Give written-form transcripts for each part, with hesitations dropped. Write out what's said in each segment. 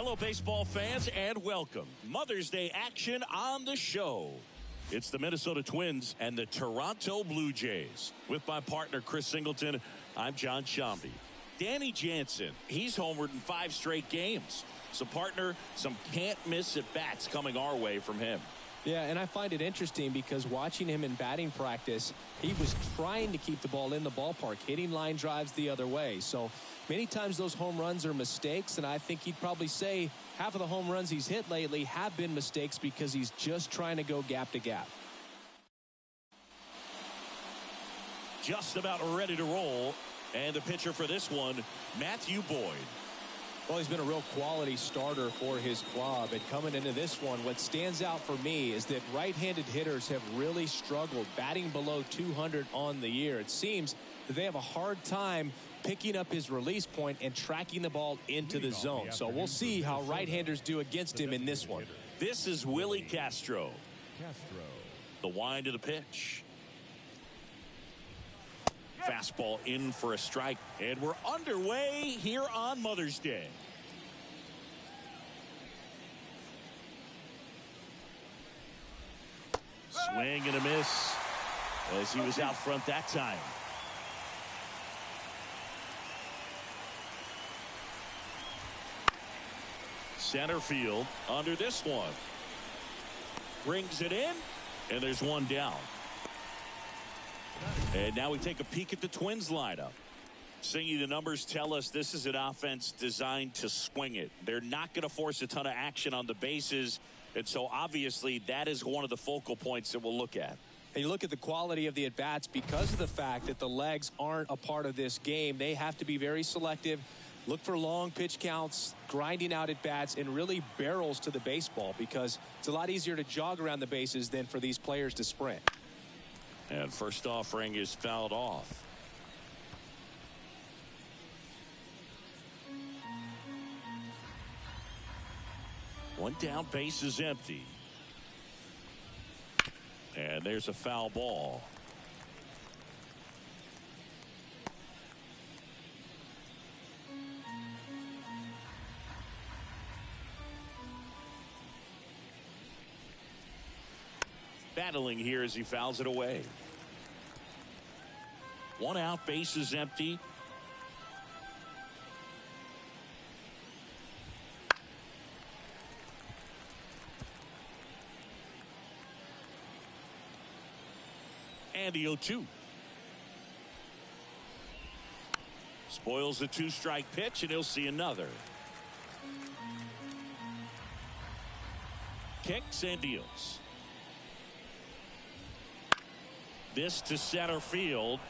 Hello, baseball fans, and welcome. Mother's Day action on the show. It's the Minnesota Twins and the Toronto Blue Jays. With my partner, Chris Singleton, I'm John Shambi. Danny Jansen, he's homered in 5 straight games. So, partner, some can't-miss at-bats coming our way from him. Yeah, and I find it interesting because watching him in batting practice, he was trying to keep the ball in the ballpark, hitting line drives the other way. So many times those home runs are mistakes, and I think he'd probably say half of the home runs he's hit lately have been mistakes because he's just trying to go gap to gap. Just about ready to roll, and the pitcher for this one, Matthew Boyd. Well, he's been a real quality starter for his club. And coming into this one, what stands out for me is that right-handed hitters have really struggled, batting below 200 on the year. It seems that they have a hard time picking up his release point and tracking the ball into the zone. So we'll see how right-handers do against him in this one. This is Willie Castro. The wind of the pitch. Fastball in for a strike, and we're underway here on Mother's Day. Swing and a miss as he was out front that time. Center field under this one. Brings it in, and there's one down. And now we take a peek at the Twins lineup. Singy, the numbers tell us this is an offense designed to swing it. They're not going to force a ton of action on the bases. And so obviously that is one of the focal points that we'll look at. And you look at the quality of the at-bats because of the fact that the legs aren't a part of this game. They have to be very selective. Look for long pitch counts, grinding out at-bats, and really barrels to the baseball because it's a lot easier to jog around the bases than for these players to sprint. And first offering is fouled off. One down, base is empty. And there's a foul ball. Battling here as he fouls it away. One out, base is empty. And the 0-2. Spoils the 2-strike pitch, and he'll see another. Kicks and deals. This to center field.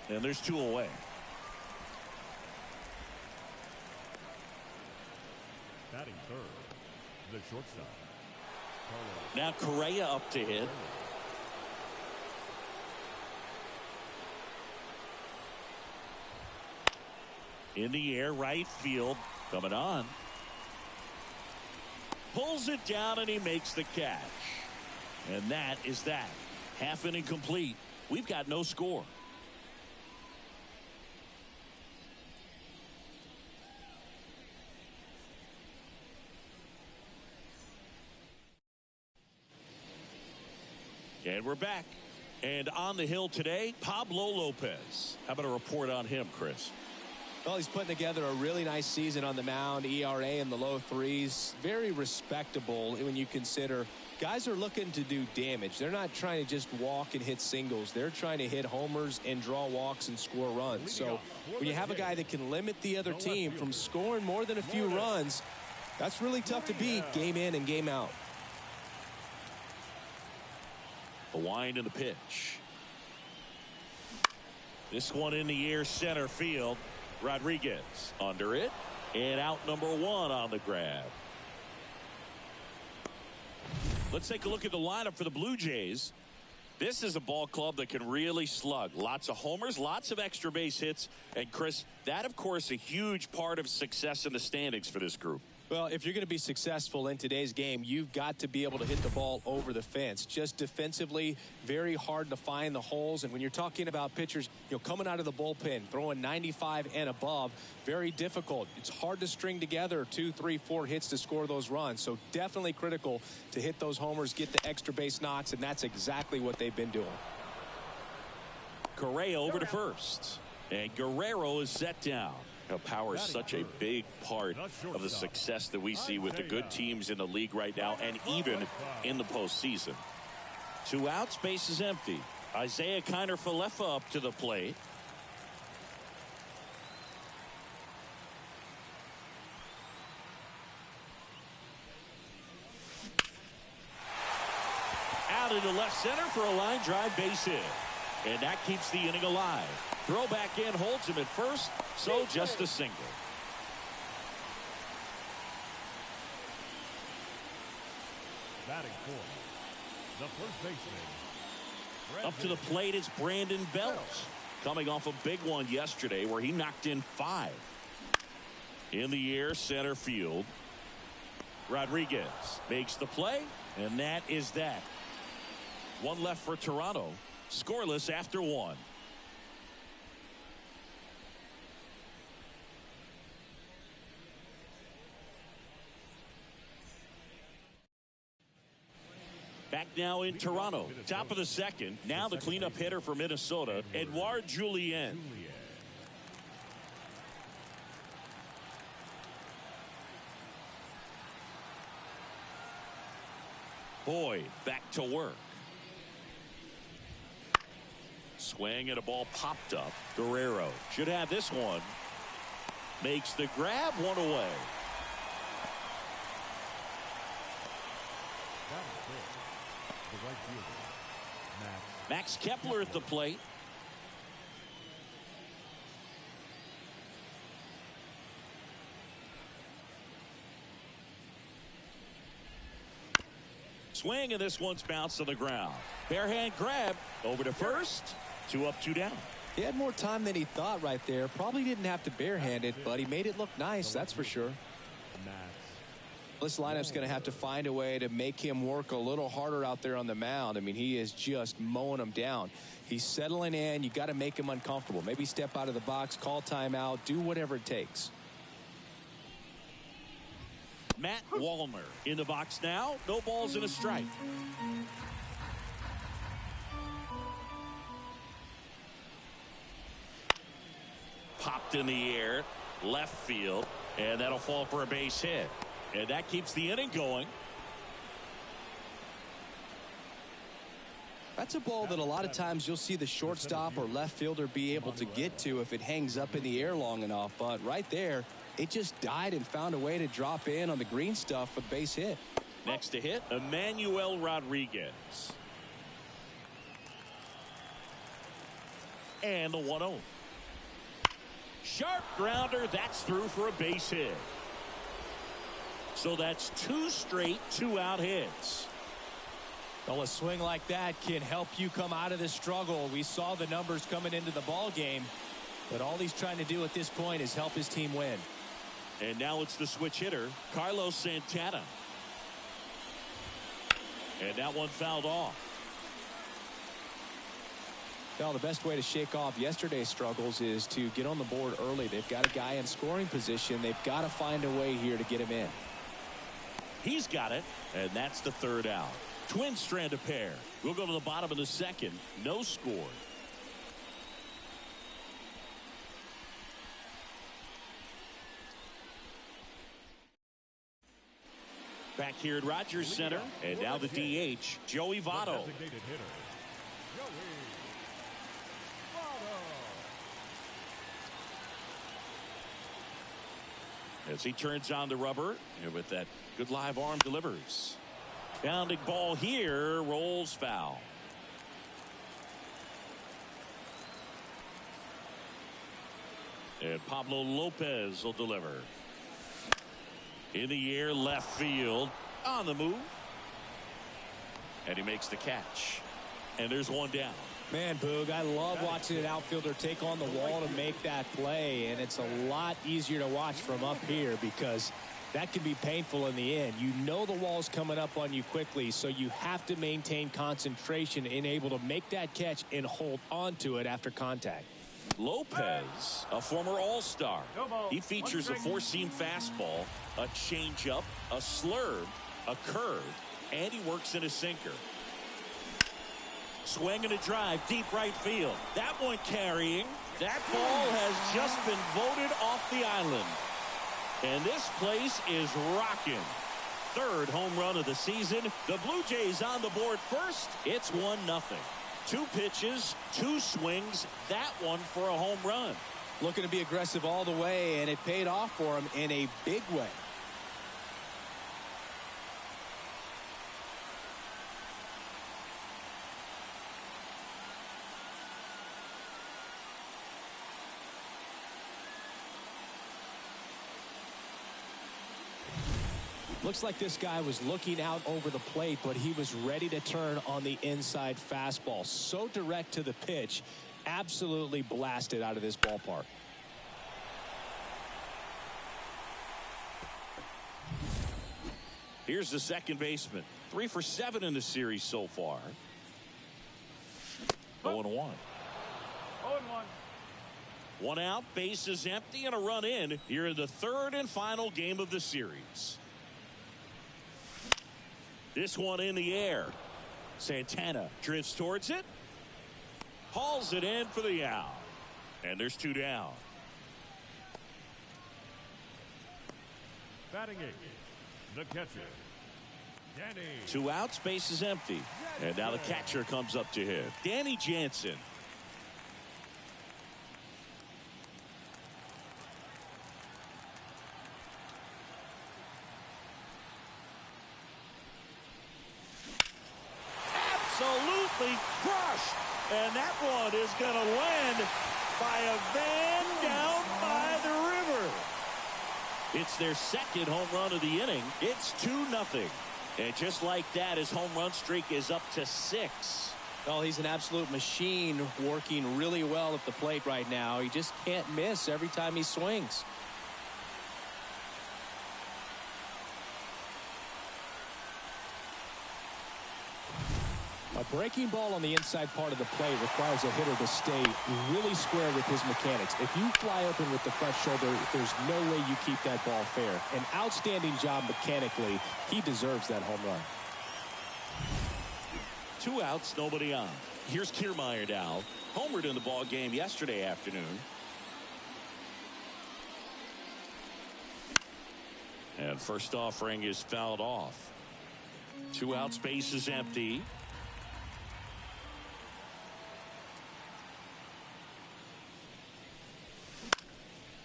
And there's 2 away. Batting third, the shortstop. Now Correa up to hit. In the air, right field. Coming on. Pulls it down, and he makes the catch. And that is that. Half inning complete. We've got no score. And we're back. And on the hill today, Pablo Lopez. How about a report on him, Chris? Well, he's putting together a really nice season on the mound. ERA in the low 3s. Very respectable when you consider guys are looking to do damage. They're not trying to just walk and hit singles. They're trying to hit homers and draw walks and score runs. So when you have a guy that can limit the other team from scoring more than a few runs, that's really tough to beat game in and game out. The wind and the pitch. This one in the air, center field. Rodriguez under it, and out number 1 on the grab. Let's take a look at the lineup for the Blue Jays. This is a ball club that can really slug. Lots of homers, lots of extra base hits. And Chris, that of course a huge part of success in the standings for this group. Well, if you're going to be successful in today's game, you've got to be able to hit the ball over the fence. Just defensively, very hard to find the holes. And when you're talking about pitchers, coming out of the bullpen, throwing 95 and above, very difficult. It's hard to string together 2, 3, 4 hits to score those runs. So definitely critical to hit those homers, get the extra base knocks, and that's exactly what they've been doing. Correa over to first. And Guerrero is set down. Power is such a big part of the success that we see with the good teams in the league right now, and even in the postseason. 2 outs, base is empty. Isaiah Kiner-Falefa up to the plate. Out into left center for a line drive base hit. And that keeps the inning alive. Throw back in holds him at first, so just a single. Batting fourth, the first baseman. Up to the plate, it's Brandon Belt. Coming off a big one yesterday where he knocked in 5. In the air, center field. Rodriguez makes the play, and that is that. 1 left for Toronto. Scoreless after 1. Back now in Toronto. Top of the second. Now the cleanup hitter for Minnesota, Edouard Julien. Boyd back to work. Swing and a ball popped up. Guerrero should have this one. Makes the grab, 1 away. The right fielder, Max Kepler at the plate. Swing, and this one's bounced to the ground. Bare hand grab over to first. 2 up, 2 down. He had more time than he thought right there. Probably didn't have to barehand it, but he made it look nice, that's for sure. This lineup's going to have to find a way to make him work a little harder out there on the mound. I mean, he is just mowing them down. He's settling in. You got to make him uncomfortable. Maybe step out of the box, call timeout, do whatever it takes. Matt Wallner in the box now. No balls and a strike. Popped in the air, left field, and that'll fall for a base hit. And that keeps the inning going. That's a ball that a lot of times you'll see the shortstop or left fielder be able to get to if it hangs up in the air long enough. But right there, it just died and found a way to drop in on the green stuff for the base hit. Next to hit, Emmanuel Rodriguez. And the 1-0. Sharp grounder, that's through for a base hit. So that's 2 straight 2-out hits. Well, a swing like that can help you come out of this struggle. We saw the numbers coming into the ball game, but all he's trying to do at this point is help his team win. And now it's the switch hitter, Carlos Santana. And that one fouled off. Well, the best way to shake off yesterday's struggles is to get on the board early. They've got a guy in scoring position. They've got to find a way here to get him in. He's got it, and that's the 3rd out. Twins strand a pair. We'll go to the bottom of the second. No score. Back here at Rogers Center, and now the DH, Joey Votto. As he turns on the rubber, and with that good live arm delivers. Bounding ball here, rolls foul. And Pablo Lopez will deliver. In the air, left field, on the move. And he makes the catch. And there's 1 down. Man, Boog, I love watching an outfielder take on the wall to make that play, and it's a lot easier to watch from up here because That can be painful in the end. You know the wall's coming up on you quickly, so you have to maintain concentration and able to make that catch and hold on to it after contact. Lopez, a former All-Star. He features a four-seam fastball, a changeup, a slurve, a curve, and he works in a sinker. Swing and a drive, deep right field. That one carrying. That ball has just been voted off the island. And this place is rocking. Third home run of the season. The Blue Jays on the board first. It's 1-0. 2 pitches, 2 swings. That one for a home run. Looking to be aggressive all the way, and it paid off for him in a big way. Looks like this guy was looking out over the plate, but he was ready to turn on the inside fastball. So direct to the pitch, absolutely blasted out of this ballpark. Here's the second baseman. 3 for 7 in the series so far. 0-1. 0-1. 1 out, base is empty, and a run in here in the third and final game of the series. This one in the air. Santana drifts towards it. Hauls it in for the out. And there's 2 down. Batting 8, the catcher, Danny. 2 outs, base is empty. And now the catcher comes up to hit. Danny Jansen. Absolutely crushed. And that one is going to land by a van down by the river. It's their second home run of the inning. It's 2-0. And just like that, his home run streak is up to 6. Well, he's an absolute machine, working really well at the plate right now. He just can't miss every time he swings. A breaking ball on the inside part of the plate requires a hitter to stay really square with his mechanics. If you fly open with the front shoulder, there's no way you keep that ball fair. An outstanding job mechanically. He deserves that home run. 2 outs, nobody on. Here's Kiermaier now. Homered in the ball game yesterday afternoon. And first offering is fouled off. 2 outs, base is empty.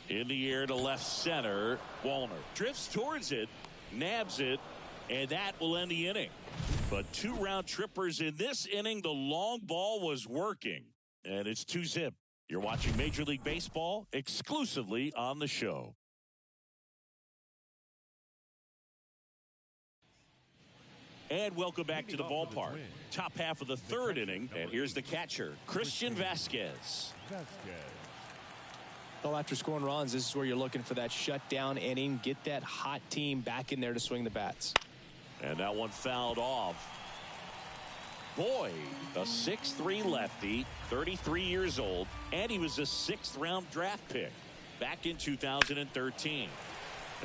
In the air to left center. Wallner drifts towards it, nabs it, and that will end the inning. But 2 round trippers in this inning. The long ball was working, and it's 2-zip. You're watching Major League Baseball exclusively on the show. And welcome back to the ballpark. Top half of the third inning, and here's the catcher, Christian Vasquez. Well, after scoring runs, this is where you're looking for that shutdown inning. Get that hot team back in there to swing the bats. And that one fouled off. Boyd, a 6'3 lefty, 33 years old, and he was a 6th round draft pick back in 2013.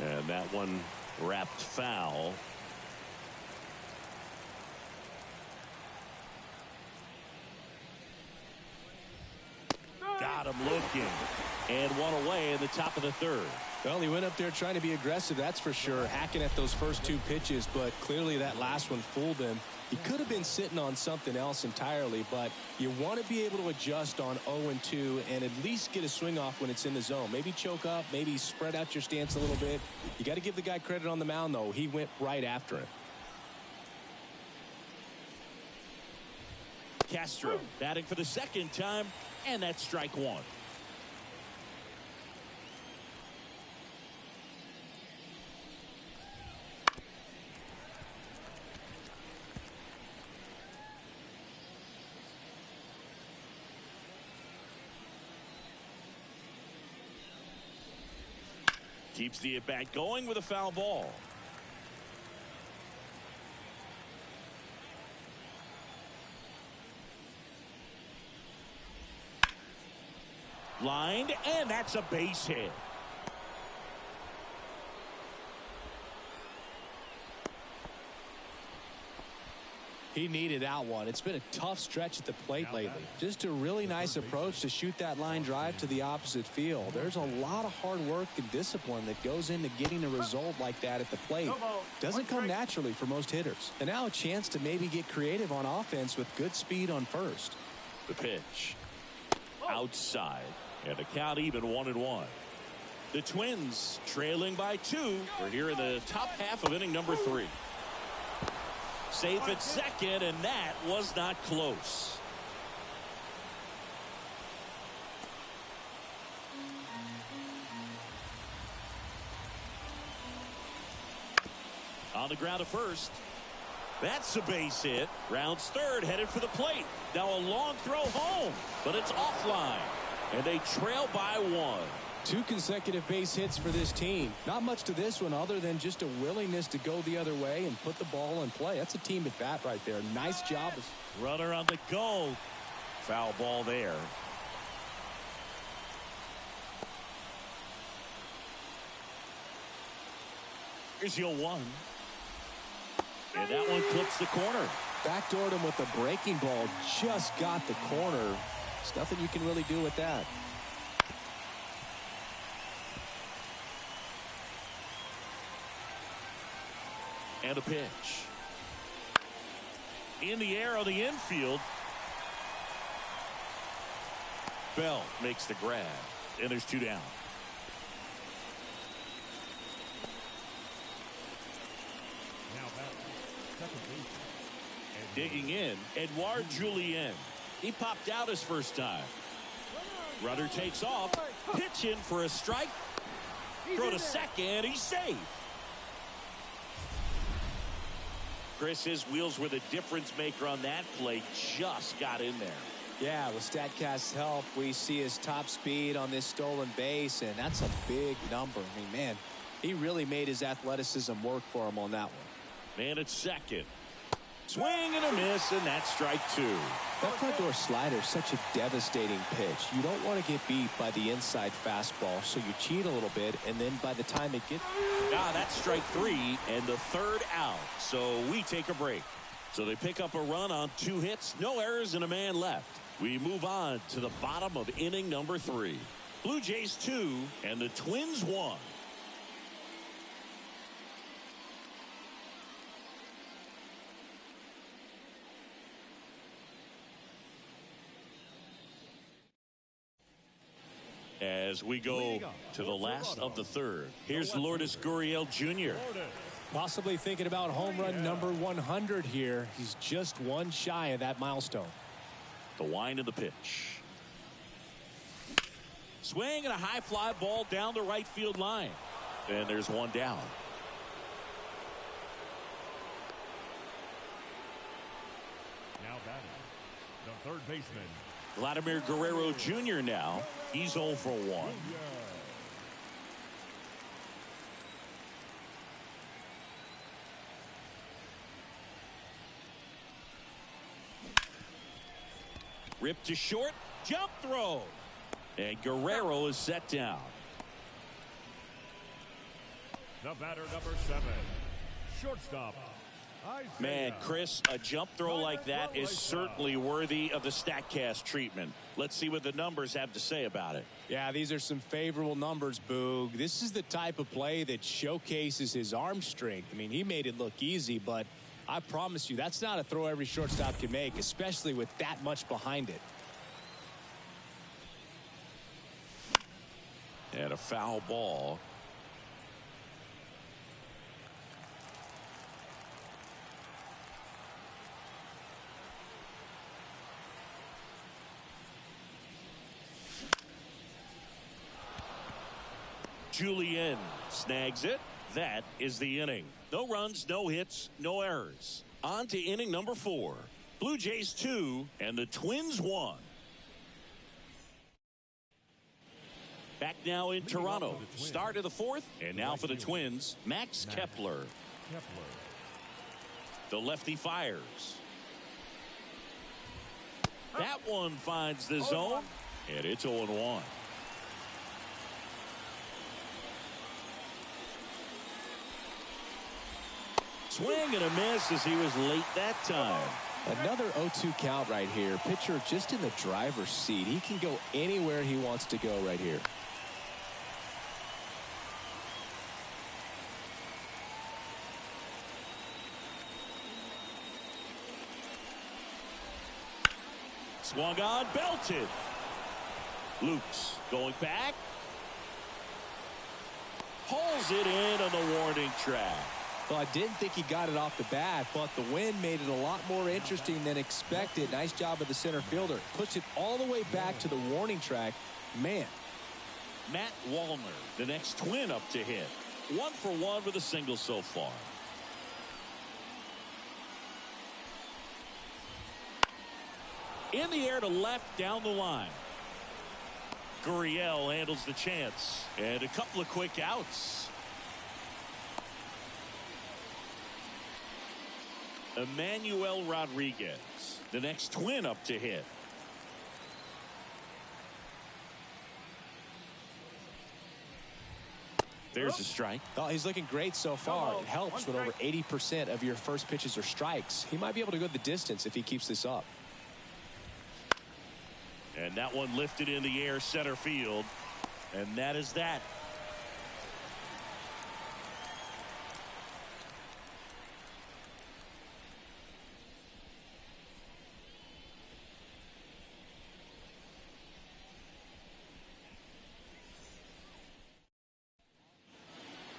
And that one wrapped foul. Got him looking. And one away in the top of the third. Well, he went up there trying to be aggressive, that's for sure, hacking at those first 2 pitches, but clearly that last one fooled him. He could have been sitting on something else entirely, but you want to be able to adjust on 0-2 and at least get a swing off when it's in the zone. Maybe choke up, maybe spread out your stance a little bit. You got to give the guy credit on the mound, though. He went right after him. Castro batting for the second time, and that's strike 1. Keeps the at-bat going with a foul ball. Lined, and that's a base hit. He needed that one. It's been a tough stretch at the plate lately. Just a really nice approach to shoot that line drive to the opposite field. There's a lot of hard work and discipline that goes into getting a result like that at the plate. Doesn't come naturally for most hitters. And now a chance to maybe get creative on offense with good speed on first. The pitch. Outside. And the count even 1-1. The Twins trailing by 2. We're here in the top half of inning number 3. Safe at second, and that was not close. On the ground to first. That's a base hit. Rounds third, headed for the plate. Now a long throw home, but it's offline. And they trail by 1. 2 consecutive base hits for this team. Not much to this one other than just a willingness to go the other way and put the ball in play. That's a team at bat right there. Nice job. Runner on the go. Foul ball there. Here's your 1. And that one clips the corner. Backdoored him with a breaking ball. Just got the corner. There's nothing you can really do with that. And a pitch. In the air on the infield. Bell makes the grab. And there's 2 down. Digging in, Edouard Julien. He popped out his first time. Runner takes off. Pitch in for a strike. Throw to second. He's safe. Chris, his wheels were the difference maker on that play. Just got in there. Yeah, with StatCast's help, we see his top speed on this stolen base, and that's a big number. I mean, man, he really made his athleticism work for him on that one. Man at second. Swing and a miss, and that's strike 2. That front door slider is such a devastating pitch. You don't want to get beat by the inside fastball, so you cheat a little bit, and then by the time it gets... That's strike 3 and the third out. So we take a break. So they pick up a run on 2 hits, no errors, and a man left. We move on to the bottom of inning number 3. Blue Jays 2 and the Twins 1. As we go to the last of the third, here's Lourdes Gurriel Jr. Possibly thinking about home run number 100 here. He's just 1 shy of that milestone. The wind of the pitch. Swing and a high fly ball down the right field line. And there's 1 down. Now batting, the third baseman, Vladimir Guerrero Jr. now. He's 0 for 1. Ripped to short. Jump throw. And Guerrero is set down. the batter number 7, shortstop. Man, Chris, a jump throw like that is certainly worthy of the StatCast treatment. Let's see what the numbers have to say about it. Yeah, these are some favorable numbers, Boog. This is the type of play that showcases his arm strength. I mean, he made it look easy, but I promise you, that's not a throw every shortstop can make, especially with that much behind it. And a foul ball. Julien snags it. That is the inning. No runs, no hits, no errors. On to inning number 4. Blue Jays 2 and the Twins 1. Back now in Toronto. Start of the fourth. And now for the Twins, Max Kepler. The lefty fires. That one finds the zone. And it's 0-1. Swing and a miss as he was late that time. Another 0-2 count right here. Pitcher just in the driver's seat. He can go anywhere he wants to go right here. Swung on, belted. Lukes going back. Pulls it in on the warning track. Well, I didn't think he got it off the bat, but the wind made it a lot more interesting than expected. Nice job of the center fielder. Puts it all the way back to the warning track. Man. Matt Wallner, the next Twin up to hit. 1 for 1 with a single so far. In the air to left down the line. Gurriel handles the chance. And a couple of quick outs. Emmanuel Rodriguez, the next Twin up to hit. There's a strike. Oh, he's looking great so far. It helps when over 80% of your first pitches are strikes. He might be able to go the distance if he keeps this up. And that one lifted in the air center field. And that is that.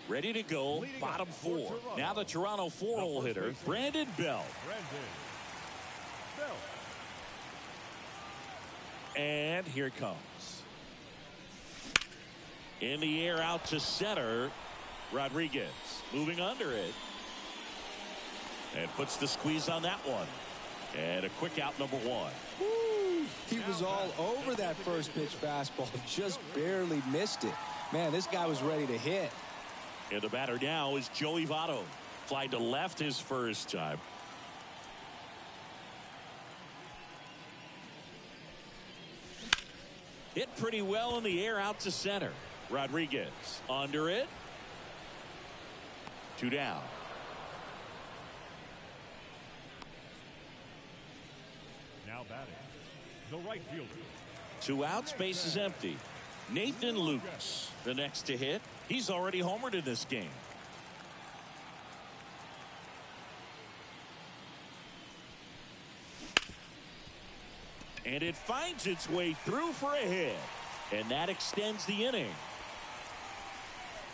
Ready to go, bottom 4. Now the Toronto 4-hole hitter, Brandon Belt. And here it comes. In the air out to center. Rodriguez moving under it. And puts the squeeze on that one. And a quick out, number 1. Woo! He was all over that first pitch fastball. Just barely missed it. Man, this guy was ready to hit. And the batter now is Joey Votto. Flied to left his first time. Hit pretty well in the air out to center. Rodriguez under it. 2 down. Now batting, the right fielder. 2 outs, base is empty. Nathan Lukes, the next to hit. He's already homered in this game. And it finds its way through for a hit. And that extends the inning.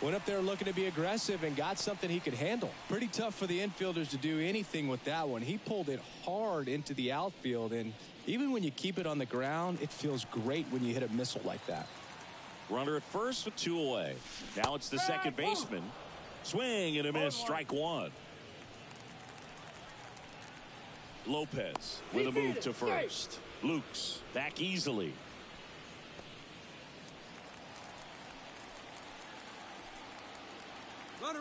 Went up there looking to be aggressive and got something he could handle. Pretty tough for the infielders to do anything with that one. He pulled it hard into the outfield, and even when you keep it on the ground, it feels great when you hit a missile like that. Runner at first with 2 away. Now it's the second baseman. Swing and a miss, strike 1. Lopez with a move to first. Lukes back easily.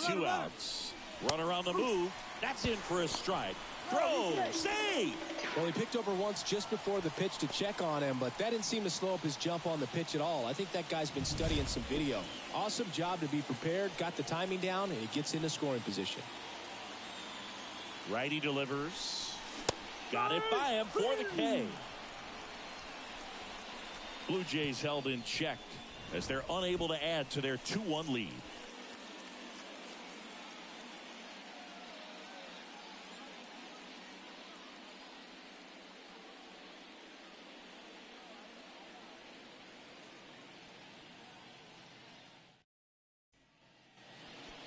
Two outs. Runner on the move. That's in for a strike. Throw, save. Well, he picked over once just before the pitch to check on him, but that didn't seem to slow up his jump on the pitch at all. I think that guy's been studying some video. Awesome job to be prepared, got the timing down, and he gets into scoring position. Righty delivers. Got it by him for the K. Blue Jays held in check as they're unable to add to their 2-1 lead.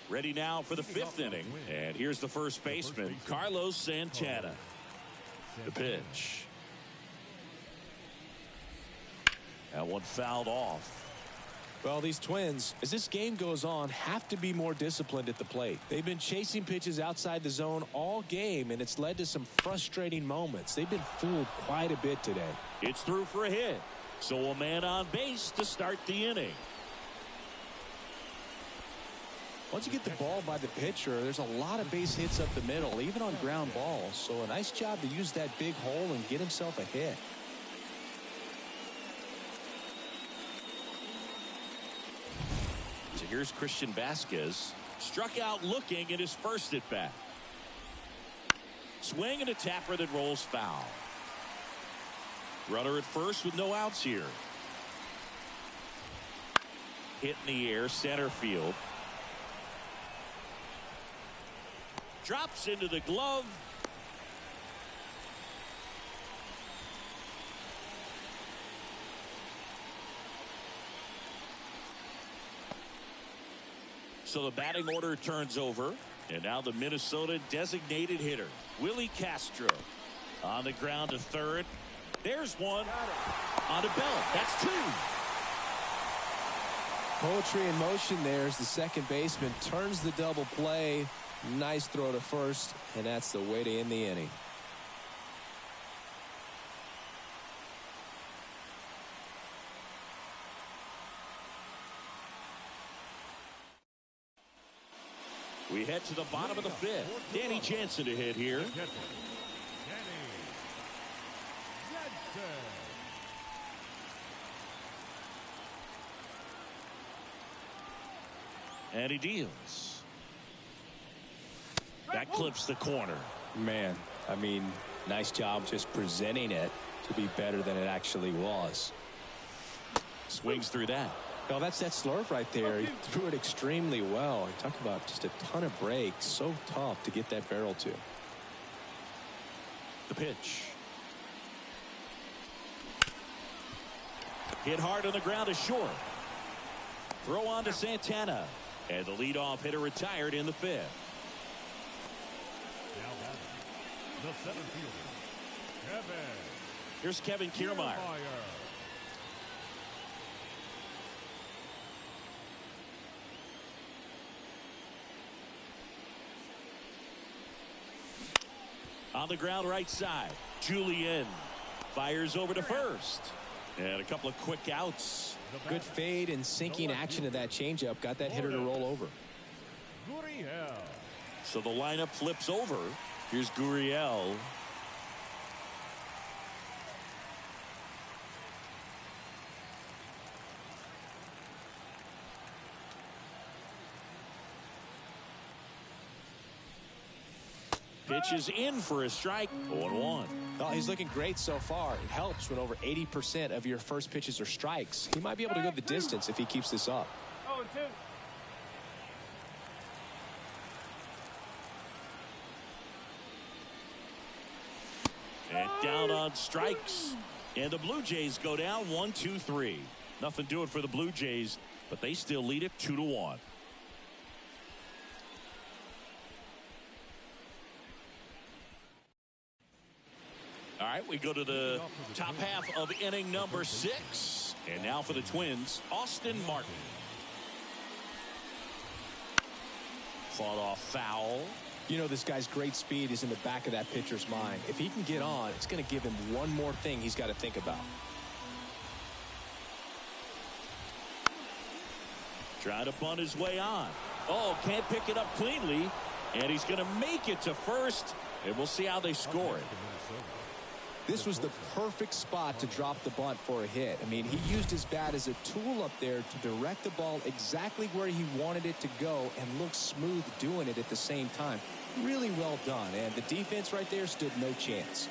Ready now for the 5th inning. And here's the first baseman, Carlos Santana. The pitch. That one fouled off. Well, these Twins, as this game goes on, have to be more disciplined at the plate. They've been chasing pitches outside the zone all game, and it's led to some frustrating moments. They've been fooled quite a bit today. It's through for a hit. So a man on base to start the inning. Once you get the ball by the pitcher, there's a lot of base hits up the middle, even on ground balls. So a nice job to use that big hole and get himself a hit. So here's Christian Vasquez. Struck out looking at his first at bat. Swing and a tapper that rolls foul. Runner at first with no outs here. Hit in the air, center field. Drops into the glove. So the batting order turns over. And now the Minnesota designated hitter, Willie Castro. On the ground to third. There's one. On the belt. That's two. Poetry in motion there as the second baseman turns the double play. Nice throw to first, and that's the way to end the inning. We head to the bottom of the fifth. Danny Jansen to hit here. And he deals. That clips the corner. Man, I mean, nice job just presenting it to be better than it actually was. Swings through that. No, that's that slurve right there. He threw it extremely well. Talk about just a ton of breaks. So tough to get that barrel to. The pitch. Hit hard on the ground to short. Throw on to Santana. And the leadoff hitter retired in the fifth. Now batting, the center fielder, Kevin. Here's Kevin Kiermaier. On the ground right side, Julien fires over to first. And a couple of quick outs. Good fade and sinking action to that changeup. Got that hitter to roll over. So the lineup flips over. Here's Gurriel. Pitches in for a strike. 0-1. Well, he's looking great so far. It helps when over 80% of your first pitches are strikes. He might be able to go the distance if he keeps this up. 0-2. And down on strikes. And the Blue Jays go down 1-2-3. Nothing doing for the Blue Jays, but they still lead it 2-1. All right, we go to the top half of inning number 6. And now for the Twins, Austin Martin. Fought off foul. You know, this guy's great speed is in the back of that pitcher's mind. If he can get on, it's going to give him one more thing he's got to think about. Trying to bunt his way on. Oh, can't pick it up cleanly. And he's going to make it to first. And we'll see how they score it. This was the perfect spot to drop the bunt for a hit. I mean, he used his bat as a tool up there to direct the ball exactly where he wanted it to go and looked smooth doing it at the same time. Really well done. And the defense right there stood no chance.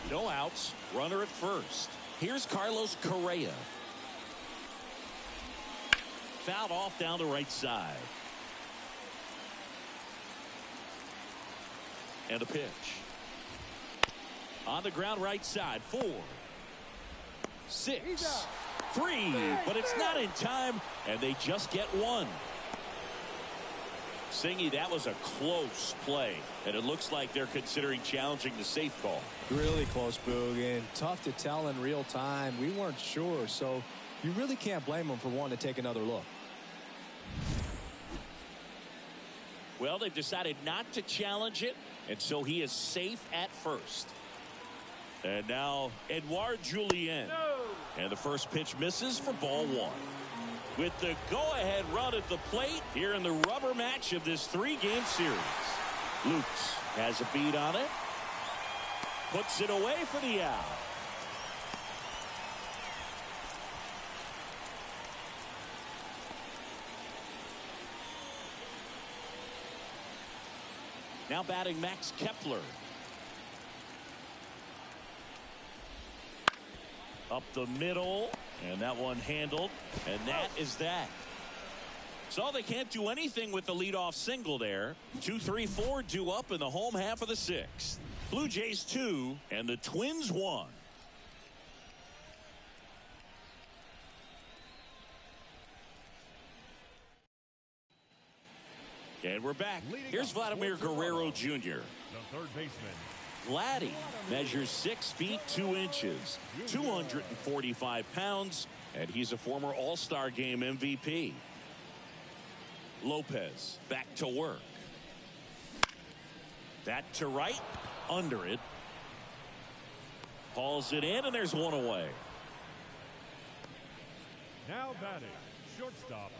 No outs. Runner at first. Here's Carlos Correa. Fouled off down the right side. And a pitch. On the ground right side. 4, 6, 3. But it's not in time. And they just get one. Singy, that was a close play. And it looks like they're considering challenging the safe call. Really close, Boog, and tough to tell in real time. We weren't sure, so you really can't blame them for wanting to take another look. Well, they've decided not to challenge it, and so he is safe at first. And now, Edouard Julien. No. And the first pitch misses for ball one. With the go-ahead run at the plate here in the rubber match of this three-game series. Lukes has a beat on it. Puts it away for the out. Now batting Max Kepler. Up the middle, and that one handled, and that is that. So they can't do anything with the leadoff single there. 2, 3, 4 due up in the home half of the sixth. Blue Jays 2 and the Twins 1. And we're back. Here's Vladimir Guerrero Jr. The third baseman. Vladdy measures 6 feet 2 inches, 245 pounds, and he's a former All-Star Game MVP. Lopez back to work. That to right, under it. Hauls it in, and there's one away. Now batting, shortstop,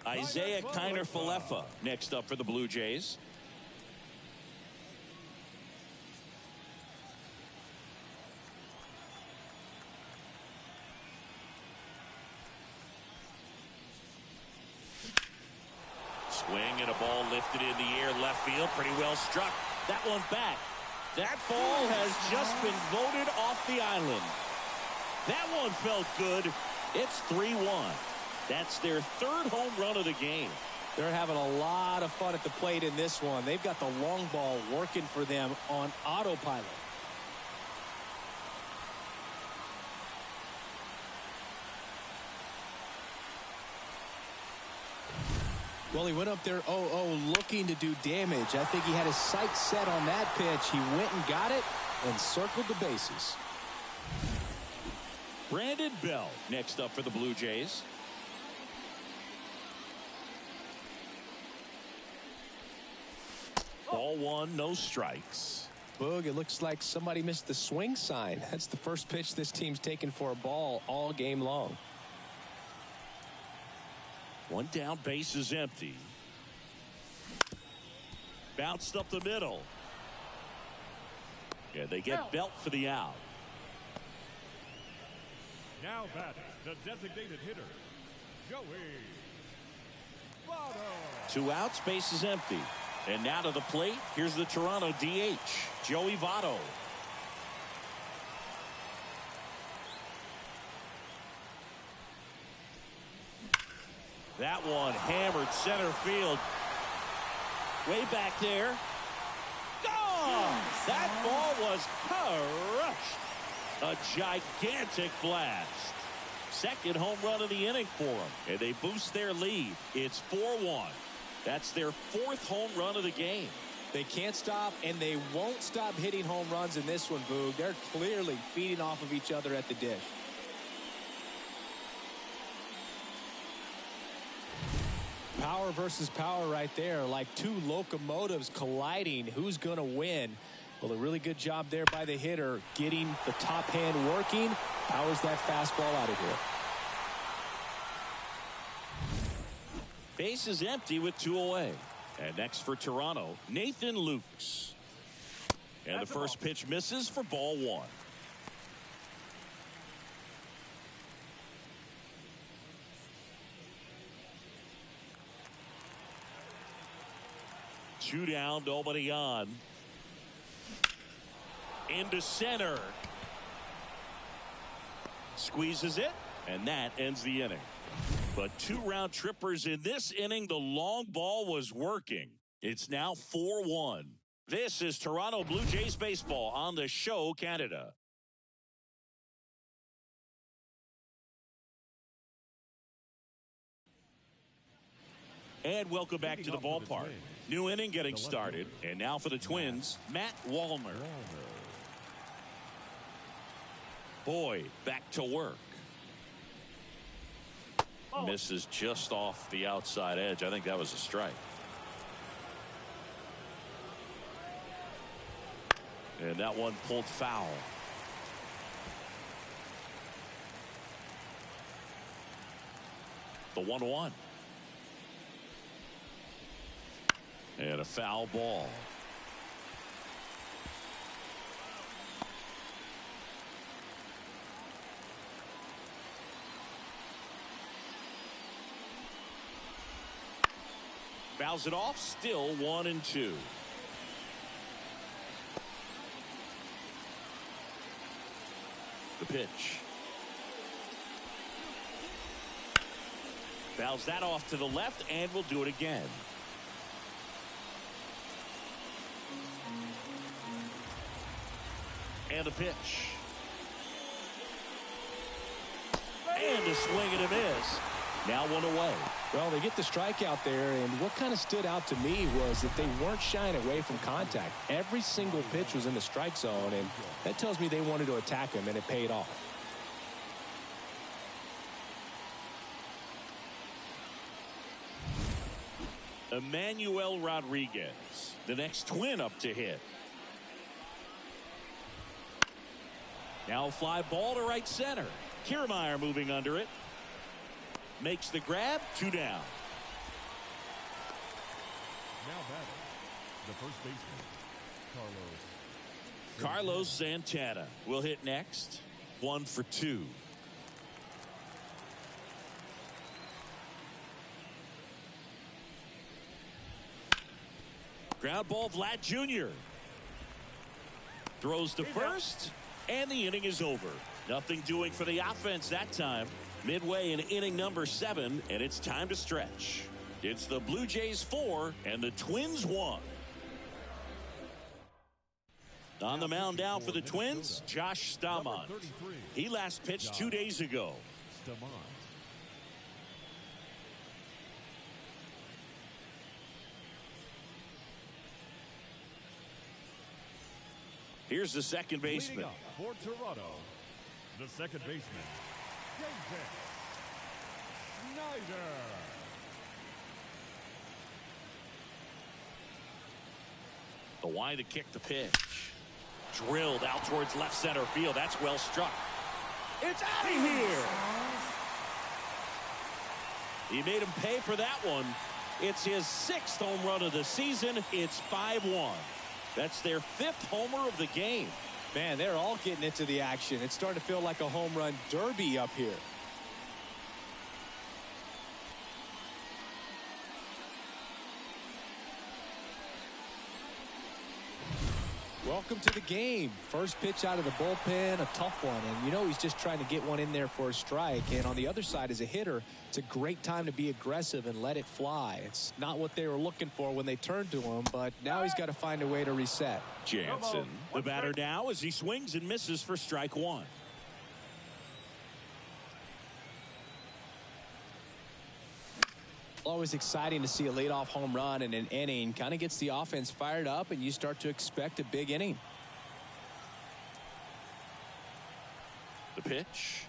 Isaiah Kiner-Falefa next up for the Blue Jays. Swing and a ball lifted in the air, left field, pretty well struck. That one back. That ball has just been voted off the island. That one felt good. It's 3-1. That's their third home run of the game. They're having a lot of fun at the plate in this one. They've got the long ball working for them on autopilot. Well, he went up there 0-0 looking to do damage. I think he had his sights set on that pitch. He went and got it and circled the bases. Brandon Bell next up for the Blue Jays. Ball one, no strikes. Boog, it looks like somebody missed the swing sign. That's the first pitch this team's taken for a ball all game long. One down, base is empty. Bounced up the middle. Yeah, they get Belt for the out. Now batting, the designated hitter, Joey Votto. 2 outs, base is empty. And now to the plate, here's the Toronto DH, Joey Votto. That one hammered center field. Way back there. Gone! That ball was crushed. A gigantic blast. Second home run of the inning for them. And they boost their lead. It's 4-1. That's their fourth home run of the game. They can't stop, and they won't stop hitting home runs in this one, Boog. They're clearly feeding off of each other at the dish. Power versus power right there, like two locomotives colliding. Who's going to win? Well, a really good job there by the hitter, getting the top hand working. Powers that fastball out of here. Base is empty with 2 away. And next for Toronto, Nathan Lukes. And the first pitch misses for ball one. Two down, nobody on. Into center. Squeezes it, and that ends the inning. But 2 round trippers in this inning. The long ball was working. It's now 4-1. This is Toronto Blue Jays baseball on the Show Canada. And welcome back to the ballpark. New inning getting started. And now for the Twins, Matt Wallner. Boyd back to work. Misses just off the outside edge. I think that was a strike. And that one pulled foul. The 1-1. And a foul ball. Fouls it off. Still 1-2. The pitch. Fouls that off to the left, and will do it again. And the pitch. And a swing and a miss. Now 1 away. Well, they get the strikeout there, and what kind of stood out to me was that they weren't shying away from contact. Every single pitch was in the strike zone, and that tells me they wanted to attack him, and it paid off. Emmanuel Rodriguez, the next Twin up to hit. Now a fly ball to right center. Kiermaier moving under it. Makes the grab. 2 down. Now batting, the first baseman, Carlos Santana will hit next. 1 for 2. Ground ball, Vlad Jr. Throws to first, and the inning is over. Nothing doing for the offense that time. Midway in inning number 7, and it's time to stretch. It's the Blue Jays 4 and the Twins 1. On the mound now for the Twins, Josh Staumont. He last pitched 2 days ago. Here's the second baseman. for Toronto, the second baseman, J.J. Snyder. The wide to kick the pitch. Drilled out towards left center field. That's well struck. It's out of here. He made him pay for that one. It's his 6th home run of the season. It's 5-1. That's their 5th homer of the game. Man, they're all getting into the action. It's starting to feel like a home run derby up here. Welcome to the game. First pitch out of the bullpen, a tough one. And you know he's just trying to get one in there for a strike. And on the other side, as a hitter, it's a great time to be aggressive and let it fly. It's not what they were looking for when they turned to him, but now he's got to find a way to reset. Jansen, the batter now as he swings and misses for strike 1. Always exciting to see a leadoff home run in an inning. Kind of gets the offense fired up, and you start to expect a big inning. The pitch.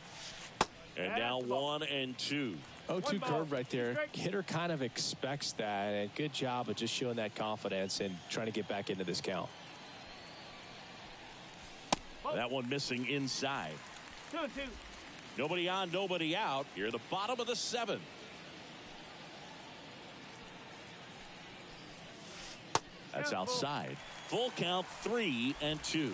And now 1-2. 0-2 curve right there. Hitter kind of expects that, and good job of just showing that confidence and trying to get back into this count. That one missing inside. 2-2. Nobody on, nobody out. Here at the bottom of the 7th. That's outside. Full count, 3-2.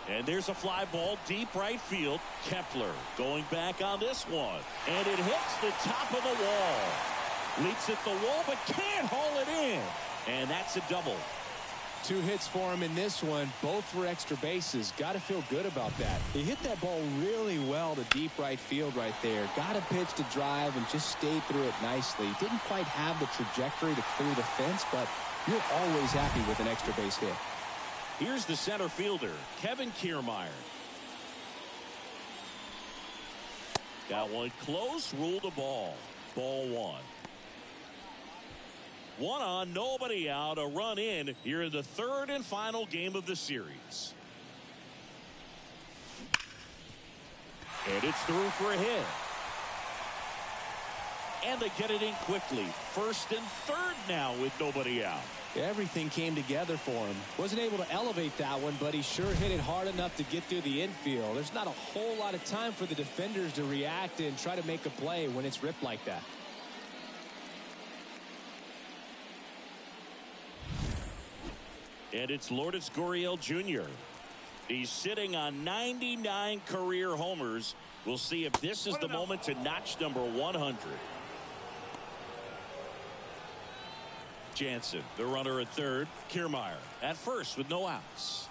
And there's a fly ball deep right field. Kepler going back on this one. And it hits the top of the wall. Leaps at the wall, but can't haul it in. And that's a double. 2 hits for him in this one. Both were extra bases. Got to feel good about that. He hit that ball really well to deep right field right there. Got a pitch to drive and just stayed through it nicely. Didn't quite have the trajectory to clear the fence, but you're always happy with an extra base hit. Here's the center fielder, Kevin Kiermaier. Got one close, ruled the ball. Ball 1. 1 on, nobody out, a run in here in the 3rd and final game of the series. And it's through for a hit. And they get it in quickly. First and third now with nobody out. Everything came together for him. Wasn't able to elevate that one, but he sure hit it hard enough to get through the infield. There's not a whole lot of time for the defenders to react and try to make a play when it's ripped like that. And it's Lourdes Gurriel Jr. He's sitting on 99 career homers. We'll see if this is the moment to notch number 100. Jansen, the runner at third. Kiermaier at first with no outs.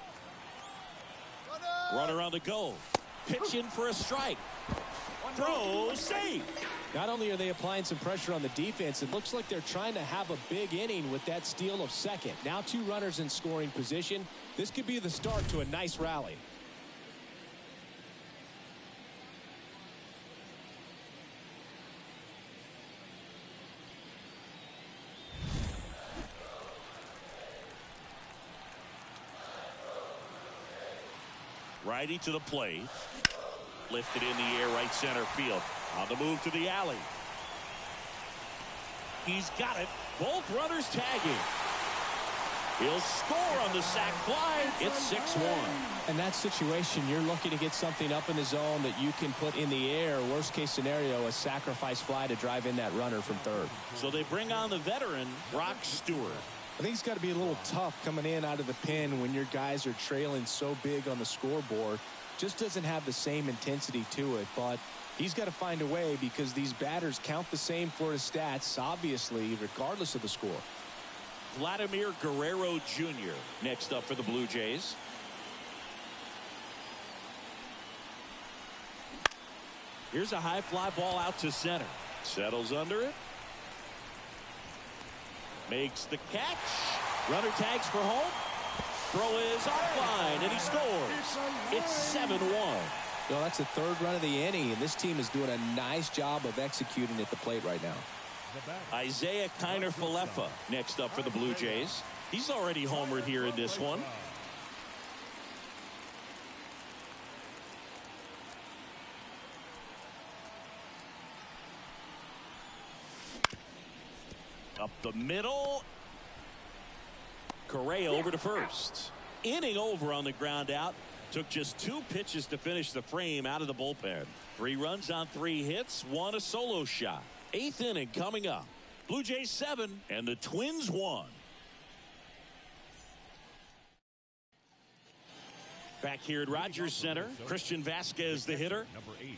Runner on the go. Pitch in for a strike. Throw, save. Not only are they applying some pressure on the defense, it looks like they're trying to have a big inning with that steal of second. Now 2 runners in scoring position. This could be the start to a nice rally. Righty to the plate. Lifted in the air, right center field. On the move to the alley. He's got it. Both runners tagging. He'll score on the sac fly. It's 6-1. In that situation, you're looking to get something up in the zone that you can put in the air. Worst case scenario, a sacrifice fly to drive in that runner from third. So they bring on the veteran, Brock Stewart. I think it's got to be a little tough coming in out of the pen when your guys are trailing so big on the scoreboard. Just doesn't have the same intensity to it, but he's got to find a way because these batters count the same for his stats, obviously, regardless of the score. Vladimir Guerrero Jr. next up for the Blue Jays. Here's a high fly ball out to center. Settles under it. Makes the catch. Runner tags for home. Throw is offline, and he scores. It's 7-1. Well, that's the 3rd run of the inning, and this team is doing a nice job of executing at the plate right now. Isaiah Kiner-Falefa next up for the Blue Jays. He's already homered here in this one. Up the middle. Correa over to first. Inning over on the ground out. Took just 2 pitches to finish the frame out of the bullpen. 3 runs on 3 hits. 1 a solo shot. 8th inning coming up. Blue Jays 7 and the Twins 1. Back here at Rogers Center, Christian Vasquez the hitter. Number 8.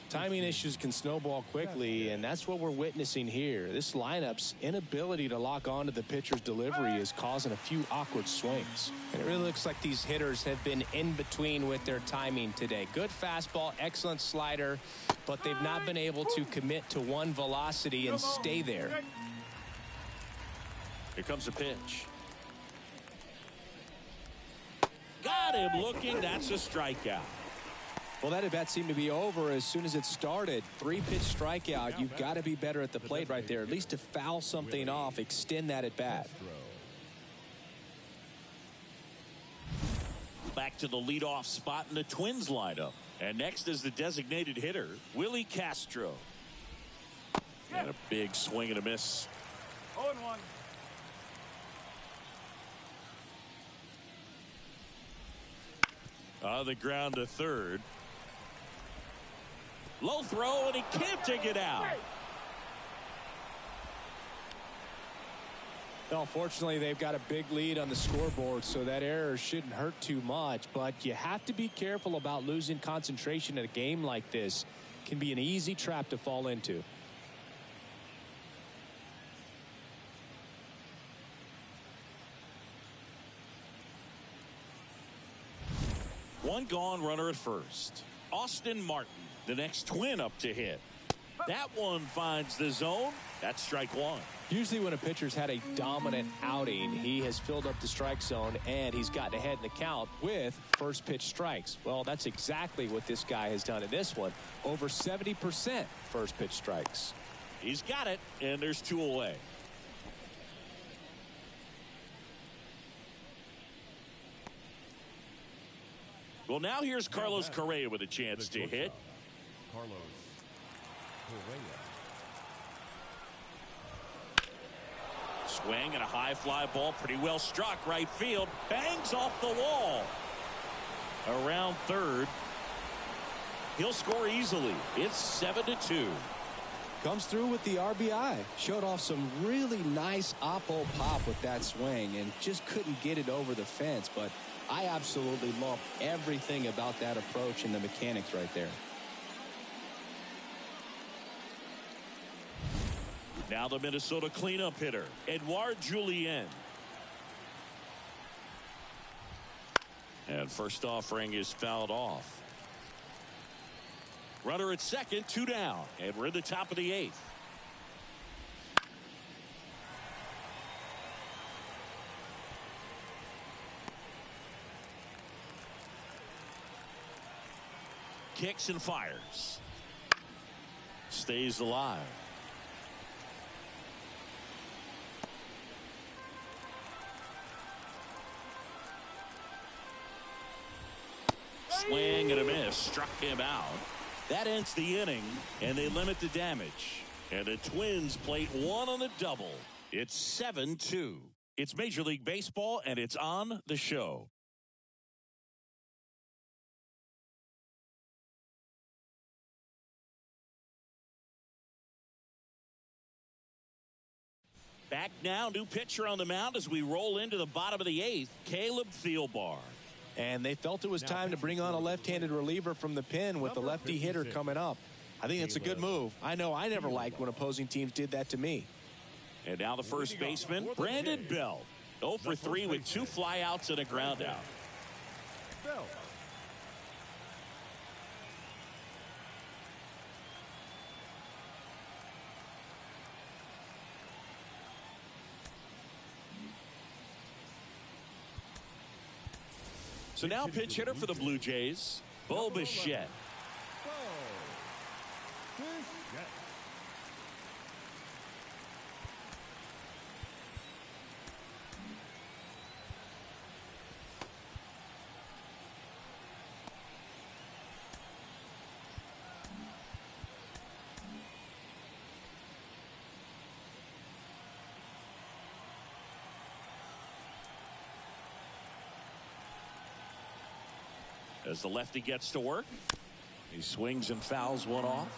Timing issues can snowball quickly, and that's what we're witnessing here. This lineup's inability to lock onto the pitcher's delivery is causing a few awkward swings. And it really looks like these hitters have been in between with their timing today. Good fastball, excellent slider, but they've not been able to commit to one velocity and stay there. Here comes a pitch. Got him looking. That's a strikeout. Well, that at bat seemed to be over as soon as it started. 3-pitch strikeout. You've got to be better at the plate right there, at least to foul something off, extend that at bat. Back to the leadoff spot in the Twins lineup. And next is the designated hitter, Willie Castro. And a big swing and a miss. 0-1. On the ground to third. Low throw, and he can't take it out. Well, fortunately, they've got a big lead on the scoreboard, so that error shouldn't hurt too much. But you have to be careful about losing concentration in a game like this. It can be an easy trap to fall into. One gone, runner at first. Austin Martin, the next Twin up to hit. That one finds the zone. That's strike 1. Usually when a pitcher's had a dominant outing, he has filled up the strike zone and he's gotten ahead in the count with first pitch strikes. Well, that's exactly what this guy has done in this one. Over 70% first pitch strikes. He's got it, and there's 2 away. Well, now here's Carlos Correa with a chance to hit. Carlos Correa. Swing and a high fly ball, pretty well struck right field, bangs off the wall. Around third. He'll score easily. It's 7-2. Comes through with the RBI. Showed off some really nice oppo pop with that swing and just couldn't get it over the fence. But I absolutely love everything about that approach and the mechanics right there. Now the Minnesota cleanup hitter, Edouard Julien. And first offering is fouled off. Runner at second, 2 down, and we're in the top of the 8th. Kicks and fires. Stays alive. Swing and a miss. Struck him out. That ends the inning, and they limit the damage. And the Twins plate 1 on the double. It's 7-2. It's Major League Baseball, and it's on the show. Back now, new pitcher on the mound as we roll into the bottom of the 8th, Caleb Thielbar. And they felt it was time to bring on a left-handed reliever from the pen with the lefty hitter coming up. I think that's a good move. I know I never liked when opposing teams did that to me. And now the first baseman, Brandon Bell. 0 for 3 with 2 flyouts and a ground out. Bell. So now pitch hitter for the Blue Jays, Bo Bichette. As the lefty gets to work, he swings and fouls one off.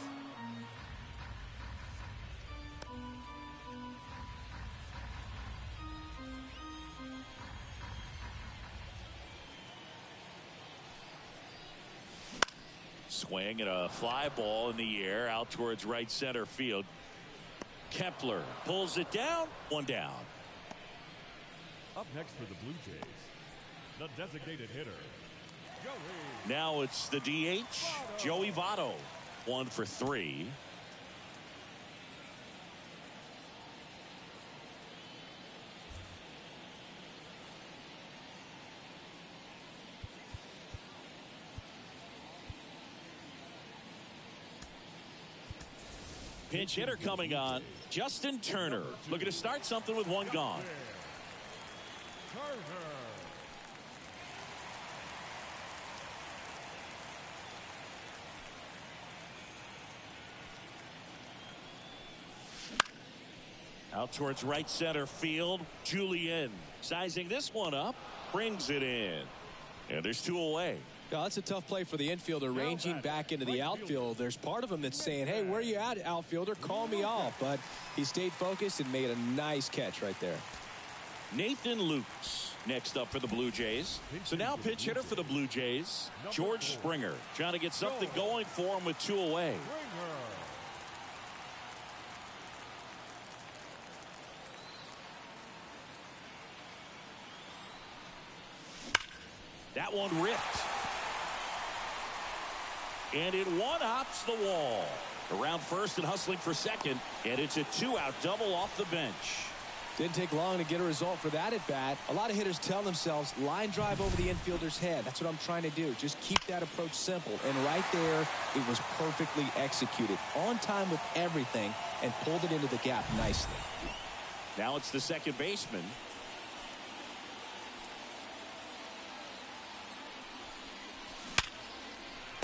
Swing and a fly ball in the air out towards right center field. Kepler pulls it down, 1 down. Up next for the Blue Jays, the designated hitter, now it's the DH, Joey Votto, 1 for 3. Pinch hitter coming on, Justin Turner, looking to start something with 1 gone. Out towards right center field, Julien sizing this one up, brings it in. And there's 2 away. Yeah, that's a tough play for the infielder, ranging back into the outfield. There's part of him that's saying, hey, where you at, outfielder? Call me off. But he stayed focused and made a nice catch right there. Nathan Lukes next up for the Blue Jays. So now pitch hitter for the Blue Jays, George Springer, trying to get something going for him with 2 away. That one ripped. And it one-hops the wall. Around first and hustling for second. And it's a 2-out double off the bench. Didn't take long to get a result for that at bat. A lot of hitters tell themselves, line drive over the infielder's head. That's what I'm trying to do. Just keep that approach simple. And right there, it was perfectly executed. On time with everything and pulled it into the gap nicely. Now it's the second baseman.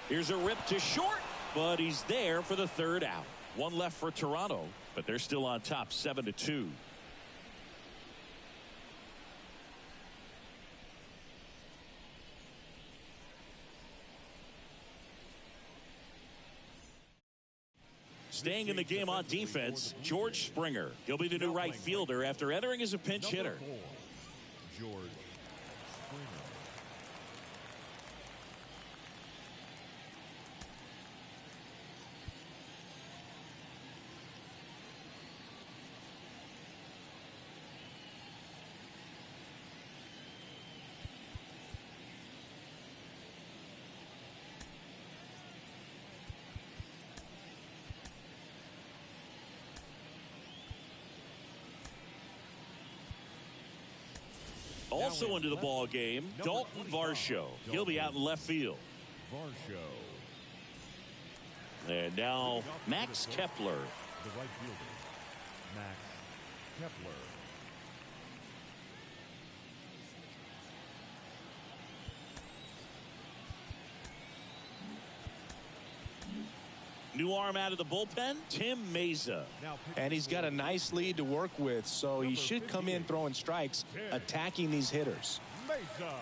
Here's a rip to short, but he's there for the 3rd out. 1 left for Toronto, but they're still on top 7-2. Staying in the game on defense, George Springer. He'll be the new right fielder after entering as a pinch hitter. George Springer. Also into the ball game, Dalton Varsho. He'll be out in left field. Varsho. And now Max Kepler. The right fielder, Max Kepler. New arm out of the bullpen, Tim Meza. And he's got a nice lead to work with, so he should come in throwing strikes, attacking these hitters. Mesa.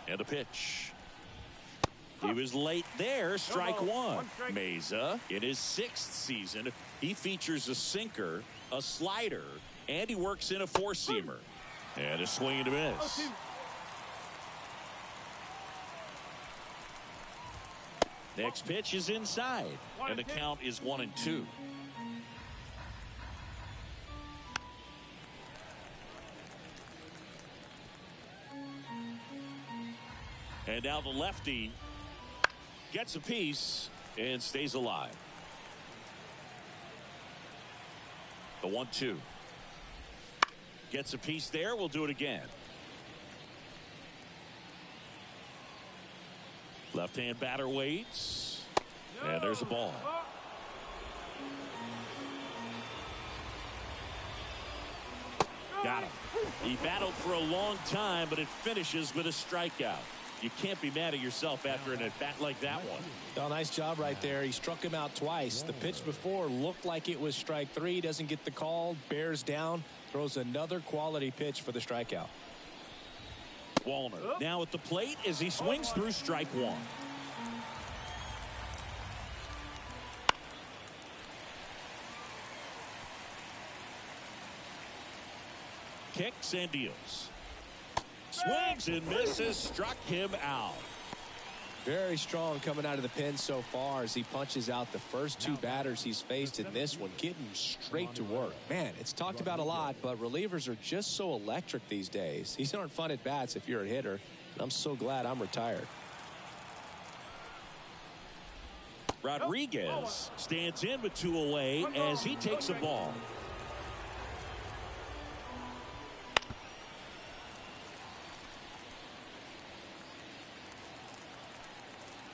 And a pitch. He was late there, strike one. Meza, in his 6th season, he features a sinker, a slider, and he works in a four-seamer. And a swing and a miss. Next pitch is inside, and the count is 1-2. And now the lefty gets a piece and stays alive. The 1-2. Gets a piece there. We'll do it again. Left-hand batter waits. And there's a ball. Got him. He battled for a long time, but it finishes with a strikeout. You can't be mad at yourself after an at-bat like that one. Well, nice job right there. He struck him out twice. The pitch before looked like it was strike 3. Doesn't get the call. Bears down. Throws another quality pitch for the strikeout. Wallner now at the plate as he swings through strike 1. Kicks and deals. Swings and misses, struck him out. Very strong coming out of the pen so far as he punches out the first 2 batters he's faced in this one, getting straight to work. Man, it's talked about a lot, but relievers are just so electric these days. These aren't fun at bats if you're a hitter. I'm so glad I'm retired. Rodriguez stands in with 2 away as he takes a ball.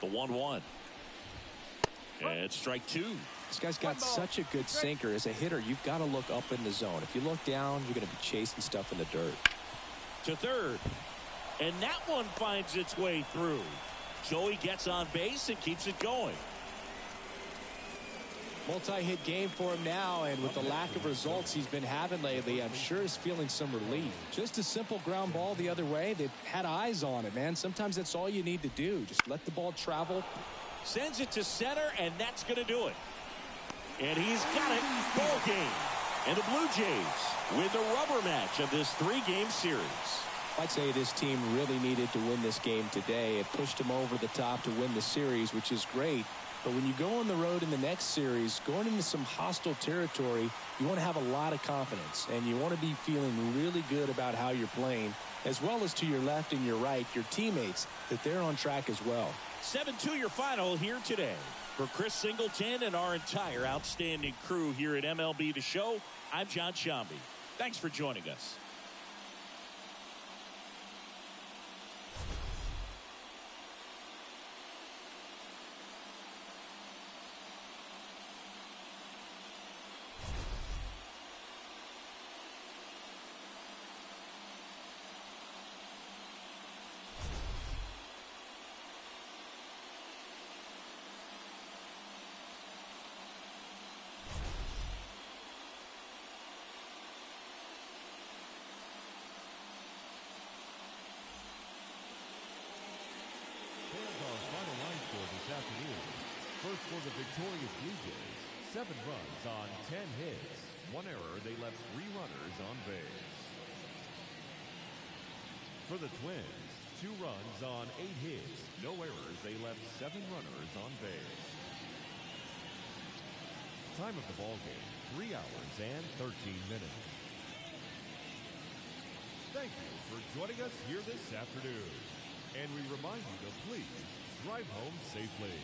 The 1-1. And strike 2. This guy's got such a good sinker. As a hitter, you've got to look up in the zone. If you look down, you're going to be chasing stuff in the dirt. To third. And that one finds its way through. Joey gets on base and keeps it going. Multi-hit game for him now, and with the lack of results he's been having lately, I'm sure he's feeling some relief. Just a simple ground ball the other way. They've had eyes on it, man. Sometimes that's all you need to do. Just let the ball travel. Sends it to center, and that's going to do it. And he's got it. Ball game. And the Blue Jays win the rubber match of this 3-game series. I'd say this team really needed to win this game today. It pushed them over the top to win the series, which is great. But when you go on the road in the next series, going into some hostile territory, you want to have a lot of confidence, and you want to be feeling really good about how you're playing, as well as to your left and your right, your teammates, that they're on track as well. 7-2 your final here today. For Chris Singleton and our entire outstanding crew here at MLB The Show, I'm John Shambi. Thanks for joining us. First for the victorious Blue Jays, 7 runs on 10 hits. 1 error, they left 3 runners on base. For the Twins, 2 runs on 8 hits. No errors, they left 7 runners on base. Time of the ball game, 3 hours and 13 minutes. Thank you for joining us here this afternoon. And we remind you to please drive home safely.